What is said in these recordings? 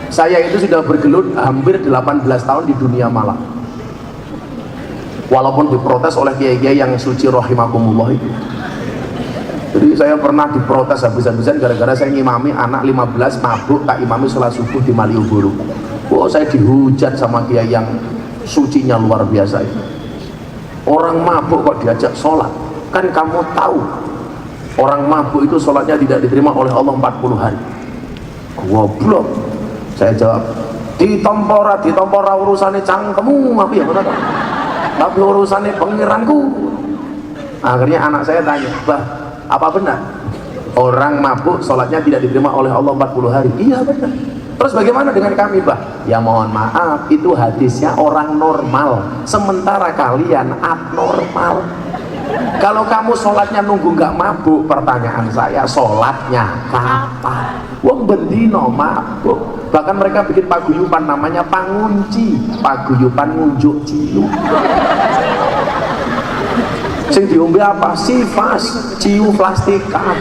Saya itu sudah bergelut hampir 18 tahun di dunia malam, walaupun diprotes oleh kiai-kiai yang suci rahimakumullah itu. Jadi saya pernah diprotes habis-habisan gara-gara saya ngimami anak 15 mabuk tak imami sholat subuh di Malioboro. Oh, saya dihujat sama kiai yang sucinya luar biasa itu. Orang mabuk kok diajak sholat? Kan kamu tahu orang mabuk itu sholatnya tidak diterima oleh Allah 40 hari. Goblok. Saya jawab, ditompora urusannya cangkemmu, apa ya benar? Tapi urusannya pengiranku. Akhirnya anak saya tanya, bah, apa benar orang mabuk sholatnya tidak diterima oleh Allah 40 hari? Iya benar. Terus bagaimana dengan kami, bah? Ya mohon maaf, itu hadisnya orang normal, sementara kalian abnormal. Kalau kamu sholatnya nunggu nggak mabuk, pertanyaan saya, sholatnya kapan? Wong bendino mabuk. Bahkan mereka bikin paguyuban namanya pangunci, paguyuban ngunjuk ciu. Sing diombe apa? Sifas, ciu plastika.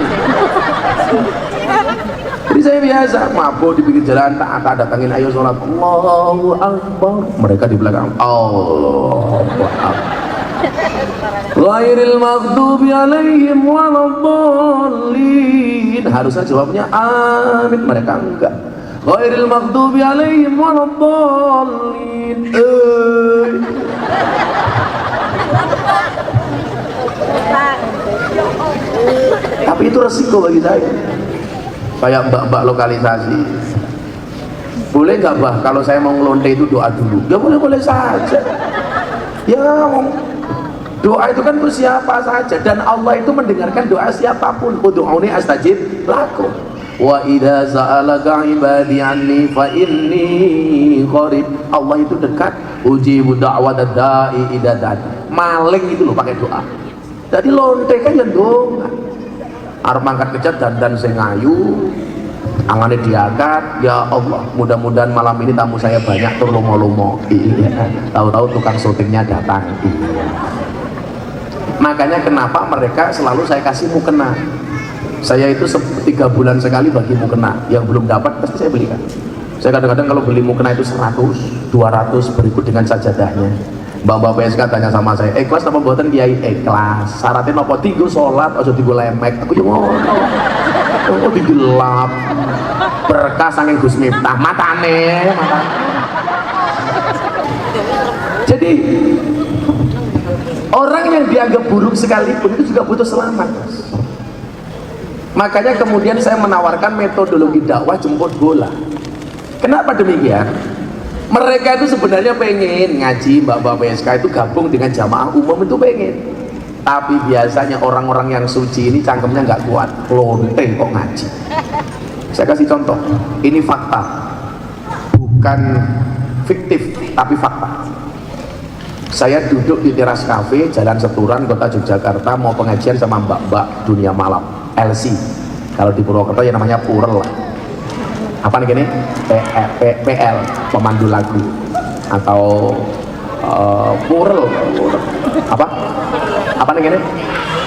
Jadi saya biasa mabuk di pinggir jalan, tak datangin ayo sholat, Allahu Akbar. Mereka di belakang, Allahu Akbar. Ghairil maghdubi alaihim waladdallin. Harusnya jawabnya amin, mereka enggak. Ghairil maghdubi alaihim waladdallin. Tapi itu resiko bagi saya. Kayak mbak-mbak lokalisasi. Boleh nggak, bah, kalau saya mau ngelonte itu doa dulu? Ya boleh-boleh saja. Ya, doa itu kan untuk siapa saja, dan Allah itu mendengarkan doa siapapun. Ud'uni astajib lakum. Wa idza sa'alaka ibadi anni fa inni qarib. Allah itu dekat. Ujibu da'watad da'i idza da'a. Maling itu loh pakai doa. Jadi lonte kan ya donga. Arep mangkat kecat dandan sing ayu, angane diangkat, ya Allah, mudah-mudahan malam ini tamu saya banyak tur lomo-lomo. Iya. Tahu-tahu tukang syutingnya datang. Iya. Makanya kenapa mereka selalu saya kasih mukena. Saya itu 3 bulan sekali bagi mukena, yang belum dapat pasti saya belikan. Saya kadang-kadang kalau beli mukena itu 100, 200 berikut dengan sajadahnya. Mbak-mbak PSK tanya sama saya, ikhlas apa mboten Kiai? Ikhlas. Syaratnya apa? Tiga sholat, aja tiga lemek. Aku yo ngono. Oh, digelap. Berkah saking Gus Miftah, matane. Jadi orang yang dianggap buruk sekalipun itu juga butuh selamat, Mas. Makanya kemudian saya menawarkan metodologi dakwah jemput bola. Kenapa demikian? Mereka itu sebenarnya pengen ngaji, mbak-mbak PSK itu gabung dengan jamaah umum itu pengen. Tapi biasanya orang-orang yang suci ini cangkemnya nggak kuat, lonte kok ngaji. Saya kasih contoh, ini fakta, bukan fiktif, tapi fakta. Saya duduk di teras kafe Jalan Seturan, Kota Yogyakarta, mau pengajian sama mbak-mbak dunia malam, LC. Kalau di Purwokerto ya namanya Purel lah. Apa nih gini? PL, pemandu lagu, atau Purel. Apa nih gini?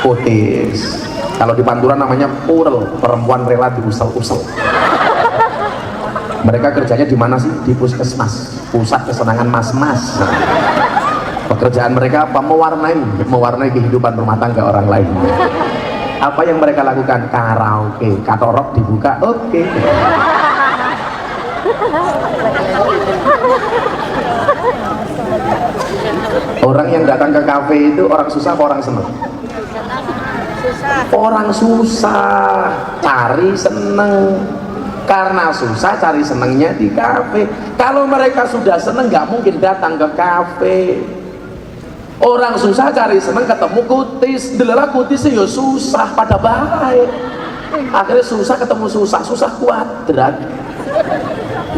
Kotis. Kalau di Panturan namanya Purel, perempuan rela diusel-usel. Mereka kerjanya di mana sih? Di puskesmas, pusat kesenangan mas-mas. Pekerjaan mereka apa? Mewarnai kehidupan rumah tangga orang lain. Apa yang mereka lakukan? Karaoke, katorok dibuka, oke. Orang yang datang ke kafe itu orang susah apa orang seneng? Orang susah cari seneng. Karena susah cari senengnya di kafe. Kalau mereka sudah seneng nggak mungkin datang ke kafe. Orang susah cari seneng ketemu kutis, delala kutisnya ya susah pada baik. Akhirnya susah ketemu susah, susah kuadrat.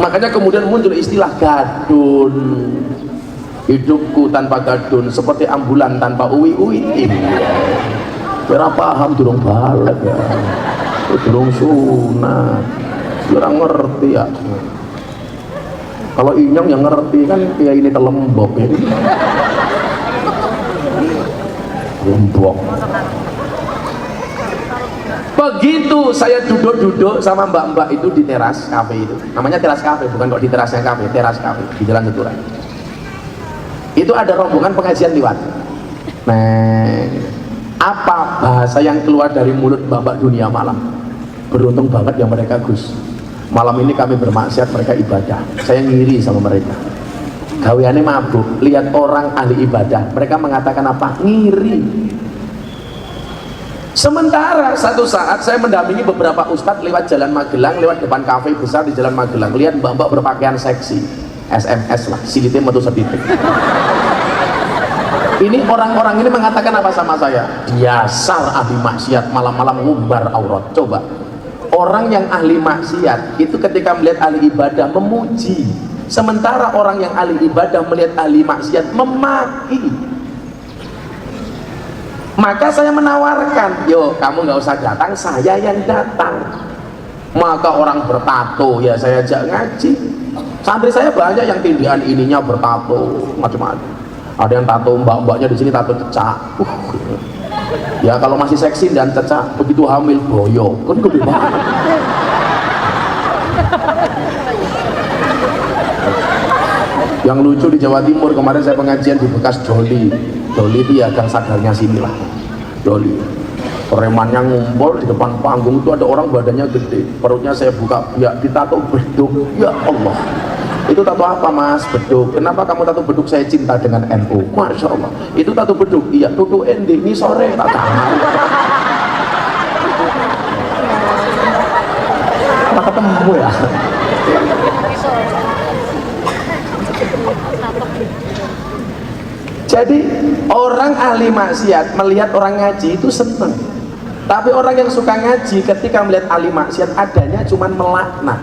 Makanya kemudian muncul istilah gadun. Hidupku tanpa gadun seperti ambulan tanpa uwi-uwi. Kira paham durung balik ya, durung sunat, kurang ngerti ya. Kalau inyong yang ngerti kan kayak ini telembok ya. Lembok. Begitu saya duduk-duduk sama mbak-mbak itu di teras kafe itu, namanya teras kafe, bukan kok di terasnya kafe, teras kafe di Jalan Seturan. Itu ada rombongan pengajian lewat. Nah, apa bahasa yang keluar dari mulut mbak-mbak dunia malam? Beruntung banget ya mereka Gus. Malam ini kami bermaksiat, mereka ibadah. Saya ngiri sama mereka. Gaweane mabuk, lihat orang ahli ibadah, mereka mengatakan apa? Ngiri. Sementara satu saat saya mendampingi beberapa ustadz lewat Jalan Magelang, lewat depan kafe besar di Jalan Magelang, lihat mbak-mbak berpakaian seksi, SMS lah, silitnya metu setitik. Ini orang-orang ini mengatakan apa sama saya? Dasar ahli maksiat, malam-malam ngumbar aurat. Coba, orang yang ahli maksiat itu ketika melihat ahli ibadah memuji, sementara orang yang ahli ibadah melihat ahli maksiat memaki. Maka saya menawarkan, yo kamu nggak usah datang, saya yang datang. Maka orang bertato, ya saya ajak ngaji. Santri saya banyak yang tindihan ininya bertato, macam-macam. Ada yang tato mbak-mbaknya di sini tato cecak. Ya kalau masih seksi dan cecak, begitu hamil boyo, kan gede banget. Yang lucu di Jawa Timur kemarin saya pengajian di bekas Doli. Doli itu ya gang sadarnya sini lah. Doli. Premannya ngumpul di depan panggung itu ada orang badannya gede. Perutnya saya buka, ya ditato beduk. Ya Allah. Itu tato apa mas? Beduk. Kenapa kamu tato beduk? Saya cinta dengan NU. Masya Allah. Itu tato beduk. Iya, tutu endi ini sore tak jangan. Apa ketemu ya? Jadi orang ahli maksiat melihat orang ngaji itu senang, tapi orang yang suka ngaji ketika melihat ahli maksiat adanya cuman melaknat.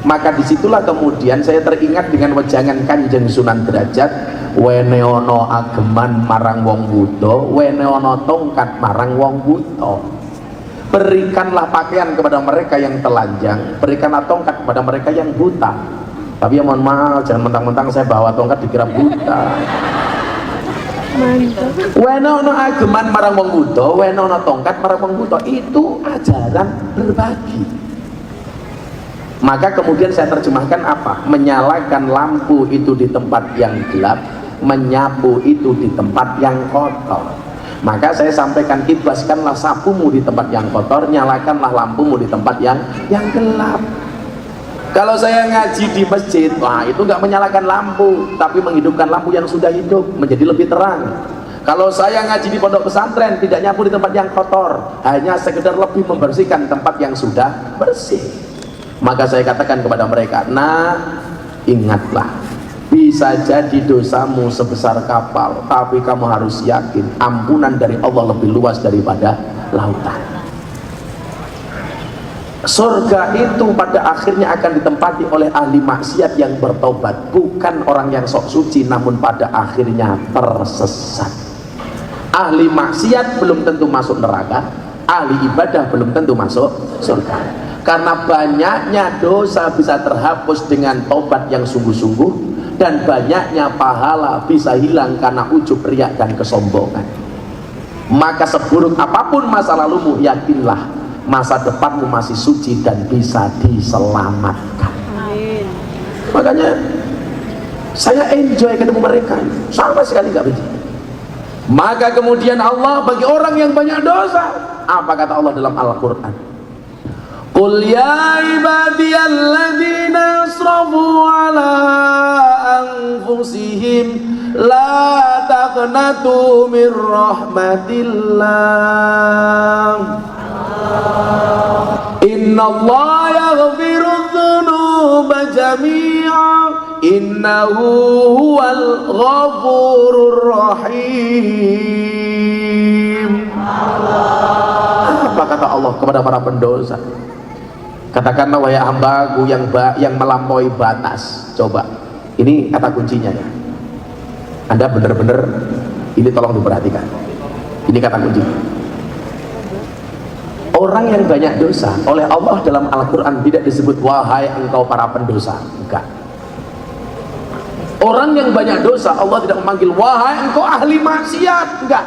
Maka disitulah kemudian saya teringat dengan wejangan Kanjeng Sunan Derajat, weneono ageman marang wong buta, weneono tongkat marang wong buta. Berikanlah pakaian kepada mereka yang telanjang, berikanlah tongkat kepada mereka yang buta. Tapi ya mohon maaf, jangan mentang-mentang saya bawa tongkat dikira buta. Wenono ageman marang wong buta, wenono tongkat marang wong buta, itu ajaran berbagi. Maka kemudian saya terjemahkan apa? Menyalakan lampu itu di tempat yang gelap, menyapu itu di tempat yang kotor. Maka saya sampaikan, kibaskanlah sapumu di tempat yang kotor, nyalakanlah lampumu di tempat yang gelap. Kalau saya ngaji di masjid, wah itu nggak menyalakan lampu, tapi menghidupkan lampu yang sudah hidup menjadi lebih terang. Kalau saya ngaji di pondok pesantren, tidak nyapu di tempat yang kotor, hanya sekedar lebih membersihkan tempat yang sudah bersih. Maka saya katakan kepada mereka, nah ingatlah, bisa jadi dosamu sebesar kapal, tapi kamu harus yakin ampunan dari Allah lebih luas daripada lautan. Surga itu pada akhirnya akan ditempati oleh ahli maksiat yang bertobat, bukan orang yang sok suci namun pada akhirnya tersesat. Ahli maksiat belum tentu masuk neraka, ahli ibadah belum tentu masuk surga. Karena banyaknya dosa bisa terhapus dengan tobat yang sungguh-sungguh, dan banyaknya pahala bisa hilang karena ujub, riak dan kesombongan. Maka seburuk apapun masa lalumu, yakinlah masa depanmu masih suci dan bisa diselamatkan. Amin. Makanya saya enjoy ketemu mereka, sama sekali nggak benci. Maka kemudian Allah bagi orang yang banyak dosa, apa kata Allah dalam Al-Quran? Qul ya ibadiyalladzina asrafu ala anfusihim la taqnatu min rahmatillah. Inna Allah yaghfiru dhunuba jami'a innahu huwal ghafurur rahim. Apa kata Allah kepada para pendosa? Katakanlah wahai hambaku yang melampaui batas. Coba, ini kata kuncinya ya. Anda benar-benar ini tolong diperhatikan. Ini kata kunci. Orang yang banyak dosa oleh Allah dalam Al-Quran tidak disebut wahai engkau para pendosa, enggak. Orang yang banyak dosa Allah tidak memanggil wahai engkau ahli maksiat, enggak.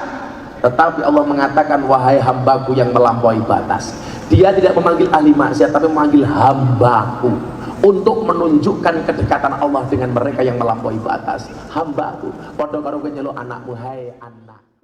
Tetapi Allah mengatakan, wahai hambaku yang melampaui batas. Dia tidak memanggil ahli maksiat, tapi memanggil hambaku, untuk menunjukkan kedekatan Allah dengan mereka yang melampaui batas. Hambaku, padha karo kowe nyeluk anakmu, hai anak.